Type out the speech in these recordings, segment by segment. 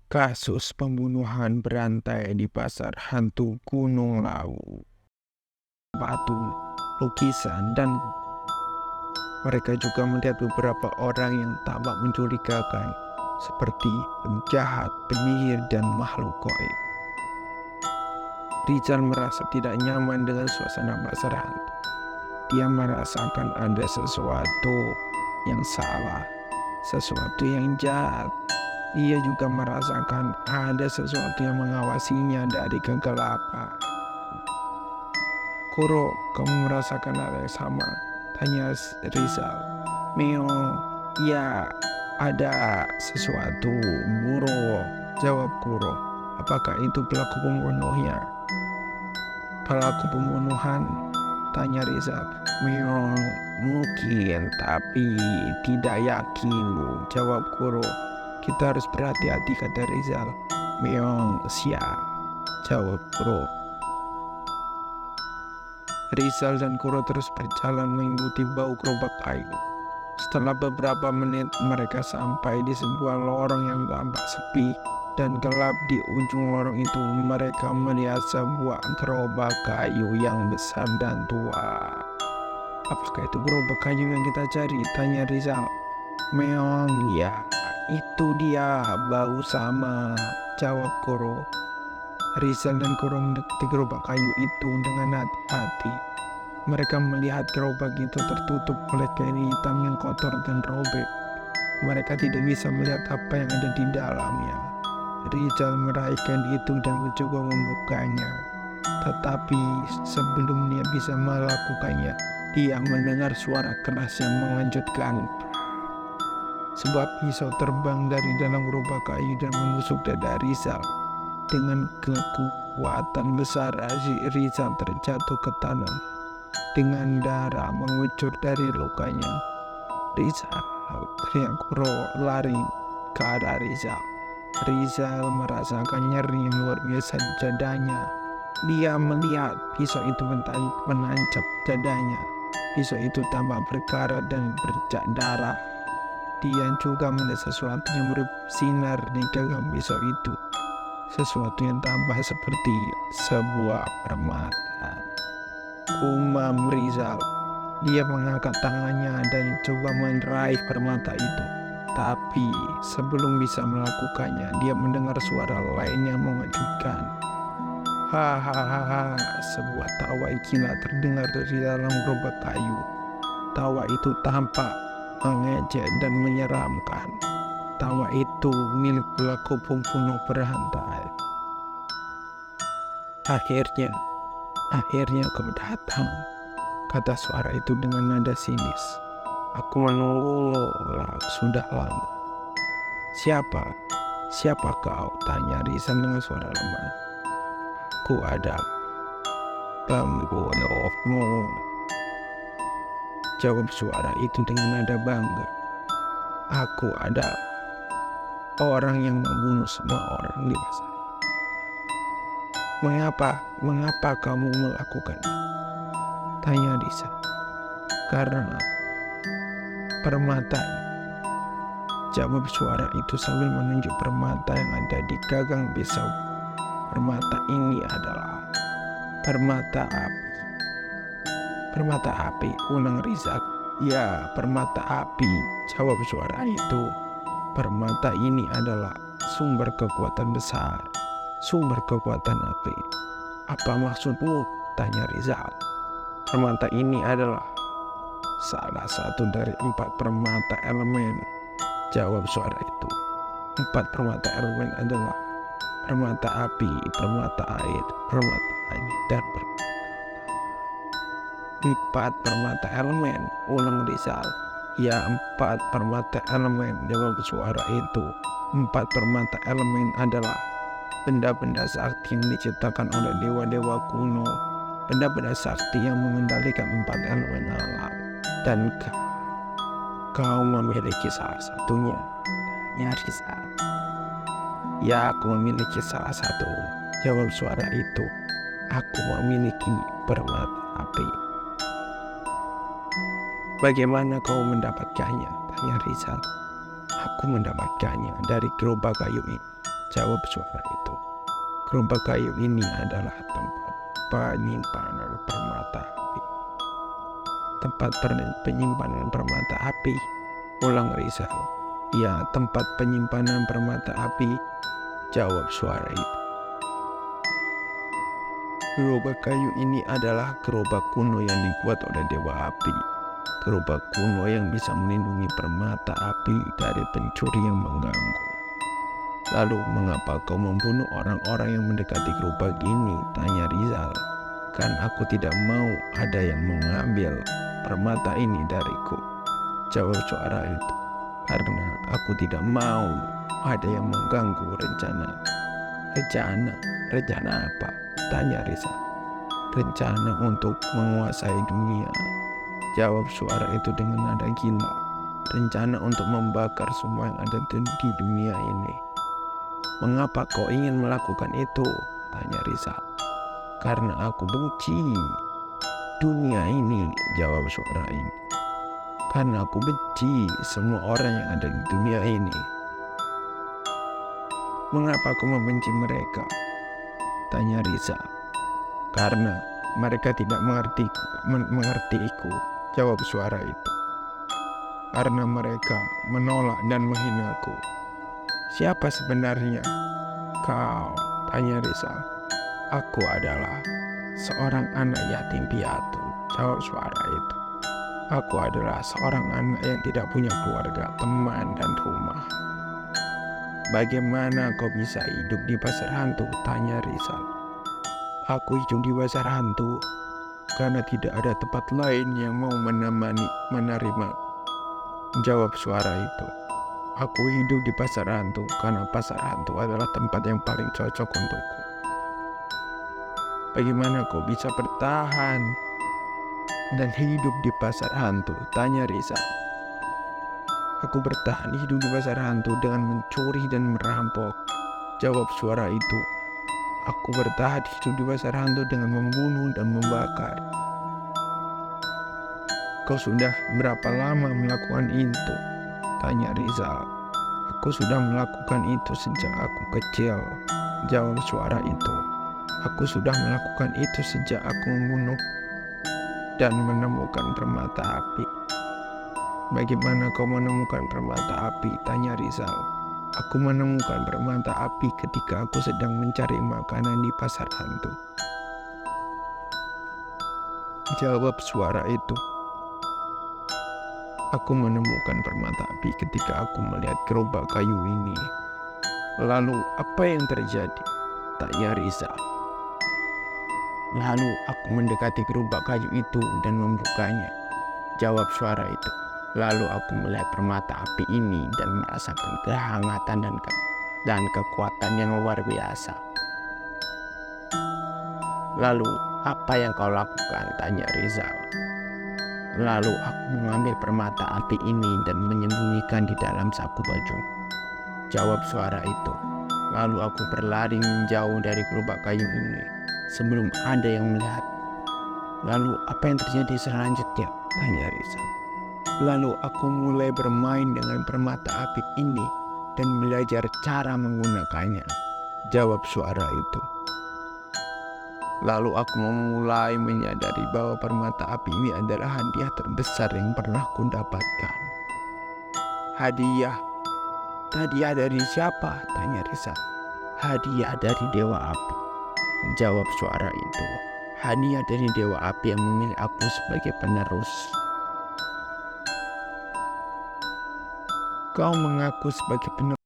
Kasus pembunuhan berantai di pasar hantu Gunung Lawu, batu, lukisan, dan mereka juga melihat beberapa orang yang tampak mencurigakan, seperti penjahat, penyihir, dan makhluk gaib. Rizal merasa tidak nyaman dengan suasana pasar hantu. Dia merasakan ada sesuatu yang salah, sesuatu yang jahat. Ia juga merasakan ada sesuatu yang mengawasinya dari kegelapan. "Kuro, kamu merasakan hal yang sama?" tanya Rizal. "Meong, ya, ada sesuatu, Buro," jawab Kuro. "Apakah itu pelaku pembunuhnya?" "Pelaku pembunuhan?" tanya Rizal. "Meong, mungkin, tapi tidak yakin," jawab Kuro. "Kita harus berhati-hati," kata Rizal. "Meong, siap," jawab Kuro. Rizal dan Kuro terus berjalan mengikuti bau gerobak kayu. Setelah beberapa menit, mereka sampai di sebuah lorong yang tampak sepi dan gelap. Di ujung lorong itu, mereka melihat sebuah gerobak kayu yang besar dan tua. "Apakah itu gerobak kayu yang kita cari?" tanya Rizal. "Meong, ya, itu dia, bau sama," jawab Kuro. Rizal dan Kuro mendekati gerobak kayu itu dengan hati-hati. Mereka melihat gerobak itu tertutup oleh kain hitam yang kotor dan robek. Mereka tidak bisa melihat apa yang ada di dalamnya. Rizal meraih kain itu dan mencoba membukanya. Tetapi sebelum dia bisa melakukannya, dia mendengar suara keras yang mengejutkan. Sebuah pisau terbang dari dalam gerobak kayu dan menusuk dada Rizal. Dengan kekuatan besar, Rizal terjatuh ke tanah dengan darah mengucur dari lukanya. "Rizal!" teriak Kuro, lari ke arah Rizal. Rizal merasakan nyeri yang luar biasa di dadanya. Dia melihat pisau itu menancap dadanya. Pisau itu tampak berkarat dan bercak darah. Dia juga melihat sesuatu yang bersinar di gagang pisau itu. Sesuatu yang tampak seperti sebuah permata. Umam Rizal. Dia mengangkat tangannya dan coba meraih permata itu. Tapi sebelum bisa melakukannya, dia mendengar suara lain yang mengejutkan. "Hahaha!" Sebuah tawa gila terdengar dari dalam gerobak kayu. Tawa itu tampak mengejek dan menyeramkan. Tawa itu milik pelaku pembunuh berantai. Akhirnya kau datang," kata suara itu dengan nada sinis. "Aku menunggumu sudah lama." Siapa kau?" tanya Rizal dengan suara lemah. "Aku adalah pembunuhmu," jawab suara itu dengan nada bangga. "Aku adalah orang yang membunuh semua orang di pasar." Mengapa kamu melakukannya?" tanya Rizal. "Karena permata," jawab suara itu sambil menunjuk permata yang ada di gagang pisau. "Permata ini adalah permata api." "Permata api?" ulang Rizal. "Ya, permata api," jawab suara itu. "Permata ini adalah sumber kekuatan besar, sumber kekuatan api." "Apa maksudmu?" tanya Rizal. "Permata ini adalah salah satu dari 4 permata elemen," jawab suara itu. 4 permata elemen adalah permata api, permata air, permata langit, dan permata. 4 permata elemen, ulang Rizal. "Ya, 4 permata elemen," jawab suara itu. 4 permata elemen adalah benda-benda sakti yang diciptakan oleh dewa-dewa kuno. Benda-benda sakti yang mengendalikan 4 elemen alam. Dan kau memiliki salah satunya, tanya Rizal. "Ya, aku memiliki salah satu," jawab suara itu. "Aku memiliki permata api." "Bagaimana kau mendapatkannya?" tanya Rizal. Aku mendapatkannya dari gerobak kayu ini, jawab suara itu. Gerobak kayu ini adalah tempat penyimpanan permata api. Tempat penyimpanan permata api, ulang Rizal. Ya, tempat penyimpanan permata api, jawab suara itu. Gerobak kayu ini adalah gerobak kuno yang dibuat oleh Dewa Api. Gerobak kuno yang bisa melindungi permata api dari pencuri yang mengganggu. Lalu, mengapa kau membunuh orang-orang yang mendekati gerobak ini? Tanya Rizal. Kan aku tidak mau ada yang mengambil permata ini dariku, jawab suara itu. Karena aku tidak mau ada yang mengganggu rencana. Rencana apa? Tanya Rizal. Rencana untuk menguasai dunia, jawab suara itu dengan nada gila. Rencana untuk membakar semua yang ada di dunia ini. Mengapa kau ingin melakukan itu? Tanya Rizal. Karena aku benci dunia ini, jawab suara ini. Karena aku benci semua orang yang ada di dunia ini. Mengapa aku membenci mereka? Tanya Rizal. Karena mereka tidak mengertiku, jawab suara itu. Karena mereka menolak dan menghinaku. Siapa sebenarnya kau? Tanya Rizal. Aku adalah seorang anak yatim piatu, jawab suara itu. Aku adalah seorang anak yang tidak punya keluarga, teman, dan rumah. Bagaimana kau bisa hidup di pasar hantu? Tanya Rizal. Aku hidup di pasar hantu karena tidak ada tempat lain yang mau menerima, jawab suara itu. Aku hidup di pasar hantu karena pasar hantu adalah tempat yang paling cocok untukku. Bagaimana kau bisa bertahan dan hidup di pasar hantu? Tanya Rizal. Aku bertahan hidup di pasar hantu dengan mencuri dan merampok, jawab suara itu. Aku bertahan hidup di pasar hantu dengan membunuh dan membakar. Kau sudah berapa lama melakukan itu? Tanya Rizal. Aku sudah melakukan itu sejak aku kecil, jawab suara itu. Aku sudah melakukan itu sejak aku membunuh dan menemukan permata api. Bagaimana kau menemukan permata api? Tanya Rizal. Aku menemukan permata api ketika aku sedang mencari makanan di pasar hantu, jawab suara itu. Aku menemukan permata api ketika aku melihat gerobak kayu ini. Lalu apa yang terjadi? Tanya Rizal. Lalu aku mendekati gerobak kayu itu dan membukanya, jawab suara itu. Lalu aku melihat permata api ini dan merasakan kehangatan dan kekuatan yang luar biasa. Lalu apa yang kau lakukan? Tanya Rizal. Lalu aku mengambil permata api ini dan menyembunyikan di dalam saku baju, jawab suara itu. Lalu aku berlari menjauh dari gerobak kayu ini sebelum ada yang melihat. Lalu apa yang terjadi selanjutnya? Tanya Rizal. Lalu aku mulai bermain dengan permata api ini dan belajar cara menggunakannya, jawab suara itu. Lalu aku mulai menyadari bahwa permata api ini adalah hadiah terbesar yang pernah ku dapatkan. Hadiah? Hadiah dari siapa? Tanya Rizal. Hadiah dari Dewa Api, jawab suara itu. Hadiah dari Dewa Api yang memilih aku sebagai penerus. Kau mengaku sebagai penerus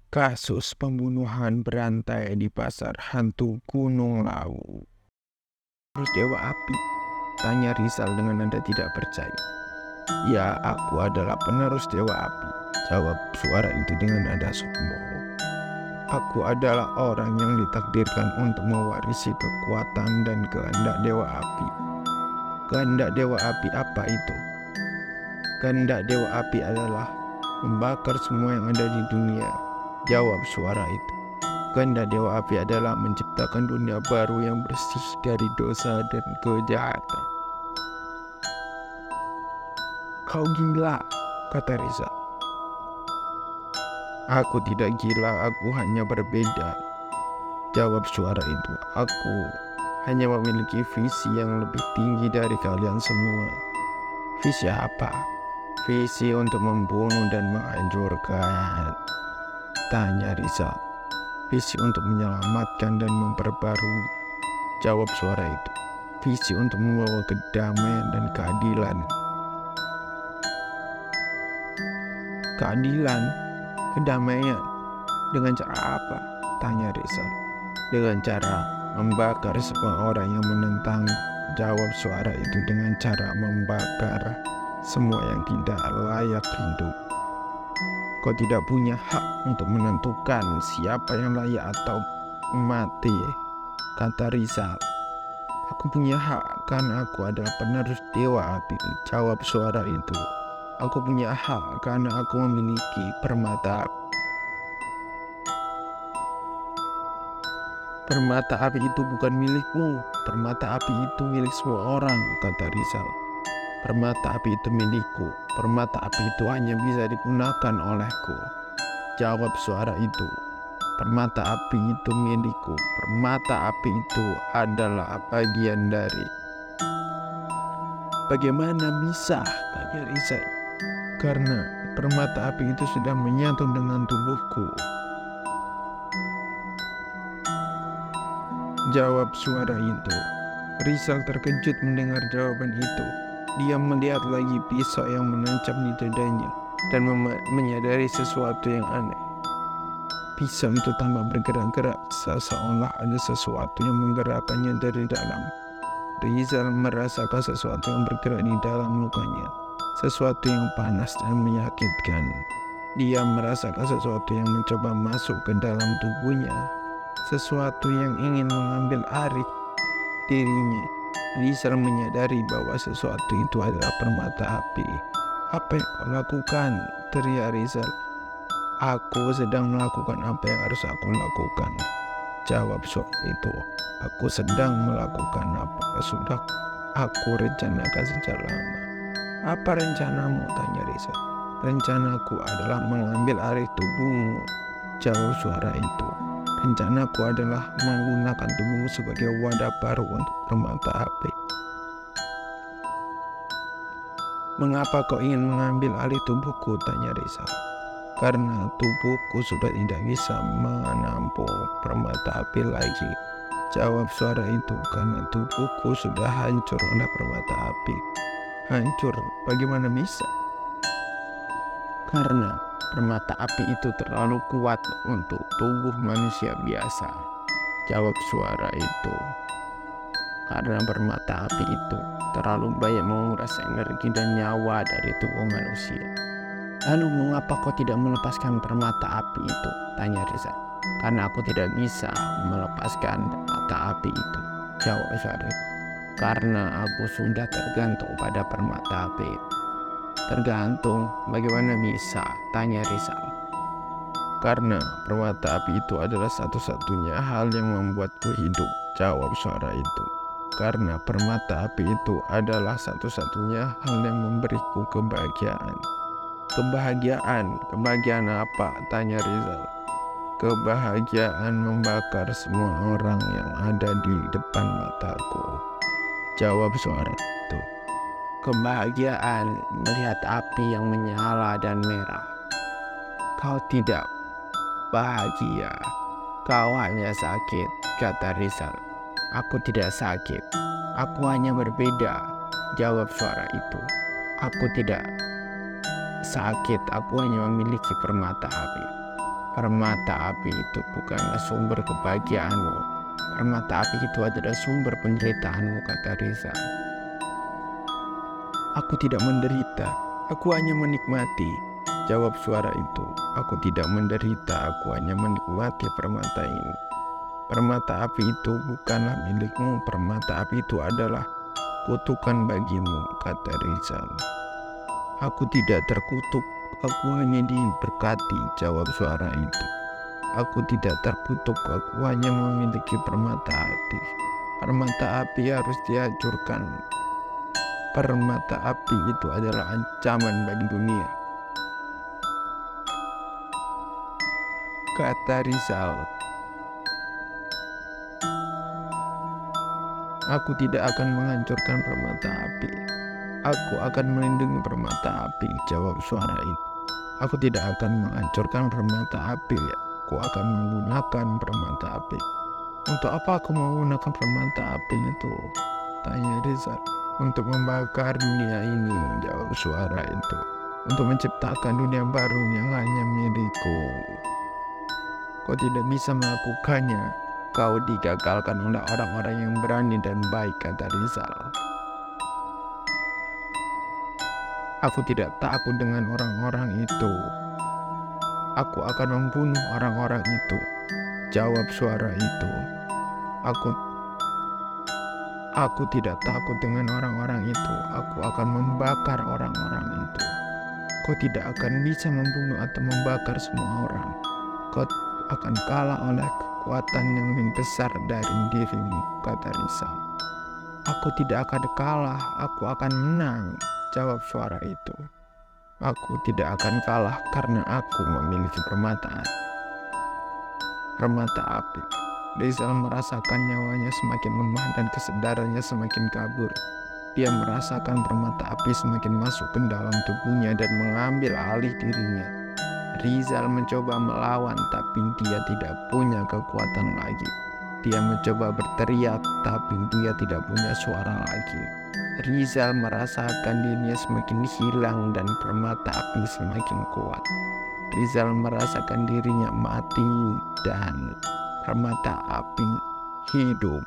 Kasus pembunuhan berantai di pasar hantu Gunung Lawu. Terus Dewa Api? Tanya Rizal dengan nada tidak percaya. Ya, aku adalah penerus Dewa Api, jawab suara itu dengan nada sombong. Aku adalah orang yang ditakdirkan untuk mewarisi kekuatan dan kehendak Dewa Api. Kehendak Dewa Api apa itu? Kehendak Dewa Api adalah membakar semua yang ada di dunia, jawab suara itu. Kehendak Dewa Api adalah menciptakan dunia baru yang bersih dari dosa dan kejahatan. Kau gila, kata Rizal. Aku tidak gila, aku hanya berbeda, jawab suara itu. Aku hanya memiliki visi yang lebih tinggi dari kalian semua. Visi apa? Visi untuk membunuh dan menghancurkan, tanya Rizal. Visi untuk menyelamatkan dan memperbarui, jawab suara itu. Visi untuk membawa kedamaian dan keadilan. Keadilan? Kedamaian? Dengan cara apa? Tanya Rizal. Dengan cara membakar semua orang yang menentang, jawab suara itu. Dengan cara membakar semua yang tidak layak hidup. Kau tidak punya hak untuk menentukan siapa yang layak atau mati, kata Rizal. Aku punya hak karena aku adalah penerus Dewa Api, jawab suara itu. Aku punya hak karena aku memiliki permata api. Permata api itu bukan milikmu. Permata api itu milik semua orang, kata Rizal. Permata api itu milikku. Permata api itu hanya bisa digunakan olehku, jawab suara itu. Permata api itu milikku. Permata api itu adalah bagian dari. Bagaimana bisa? Tanya Rizal. Karena permata api itu sudah menyatu dengan tubuhku, jawab suara itu. Rizal terkejut mendengar jawaban itu. Dia melihat lagi pisau yang menancap di dadanya dan menyadari sesuatu yang aneh. Pisau itu tambah bergerak-gerak, seolah ada sesuatu yang menggerakkannya dari dalam. Rizal merasakan sesuatu yang bergerak di dalam lukanya, sesuatu yang panas dan menyakitkan. Dia merasakan sesuatu yang mencoba masuk ke dalam tubuhnya, sesuatu yang ingin mengambil alih dirinya. Rizal menyadari bahwa sesuatu itu adalah permata api. Apa yang kau lakukan? Teriak Rizal. Aku sedang melakukan apa yang harus aku lakukan, jawab suara itu. Aku sedang melakukan apa yang sudah aku rencanakan sejak lama. Apa rencanamu? Tanya Rizal. Rencanaku adalah mengambil alih tubuhmu, jawab suara itu. Rencanaku adalah menggunakan tubuhmu sebagai wadah baru untuk permata api. Mengapa kau ingin mengambil alih tubuhku? Tanya Rizal. Karena tubuhku sudah tidak bisa menampung permata api lagi, jawab suara itu. Karena tubuhku sudah hancur oleh permata api. Hancur? Bagaimana bisa? Karena permata api itu terlalu kuat untuk tubuh manusia biasa, jawab suara itu. Karena permata api itu terlalu banyak menguras energi dan nyawa dari tubuh manusia. Lalu mengapa kau tidak melepaskan permata api itu? Tanya Rizal. Karena aku tidak bisa melepaskan permata api itu, jawab suara itu. Karena aku sudah tergantung pada permata api. Tergantung? Bagaimana bisa? Tanya Rizal. Karena permata api itu adalah satu-satunya hal yang membuatku hidup, jawab suara itu. Karena permata api itu adalah satu-satunya hal yang memberiku kebahagiaan. Kebahagiaan apa? Tanya Rizal. Kebahagiaan membakar semua orang yang ada di depan mataku, jawab suara itu. Kebahagiaan melihat api yang menyala dan merah. Kau tidak bahagia, kau hanya sakit, kata Rizal. Aku tidak sakit, aku hanya berbeda, jawab suara itu. Aku tidak sakit, aku hanya memiliki permata api. Permata api itu bukanlah sumber kebahagiaanmu. Permata api itu adalah sumber penderitaanmu, kata Rizal. Aku tidak menderita, aku hanya menikmati, jawab suara itu. Aku tidak menderita, aku hanya menikmati permata ini. Permata api itu bukanlah milikmu, permata api itu adalah kutukan bagimu, kata Rizal. Aku tidak terkutuk, aku hanya diberkati, jawab suara itu. Aku tidak terkutuk, aku hanya memiliki permata api. Permata api harus dihancurkan. Permata api itu adalah ancaman bagi dunia, kata Rizal. Aku tidak akan menghancurkan permata api. Aku akan melindungi permata api, jawab suara itu. Aku tidak akan menghancurkan permata api, aku akan menggunakan permata api. Untuk apa aku menggunakan permata api itu? Tanya Rizal. Untuk membakar dunia ini, jawab suara itu. Untuk menciptakan dunia baru yang hanya milikku. Kau tidak bisa melakukannya. Kau digagalkan oleh orang-orang yang berani dan baik, kata Rizal. Aku tidak takut dengan orang-orang itu. Aku akan membunuh orang-orang itu, jawab suara itu. Aku tidak takut dengan orang-orang itu. Aku akan membakar orang-orang itu. Kau tidak akan bisa membunuh atau membakar semua orang. Kau akan kalah oleh kekuatan yang lebih besar dari dirimu, kata Rizal. Aku tidak akan kalah, aku akan menang, jawab suara itu. Aku tidak akan kalah karena aku memiliki permata api. Rizal merasakan nyawanya semakin lemah dan kesadarannya semakin kabur. Dia merasakan permata api semakin masuk ke dalam tubuhnya dan mengambil alih dirinya. Rizal mencoba melawan, tapi dia tidak punya kekuatan lagi. Dia mencoba berteriak, tapi dia tidak punya suara lagi. Rizal merasakan dirinya semakin hilang dan permata api semakin kuat. Rizal merasakan dirinya mati dan permata api hidup.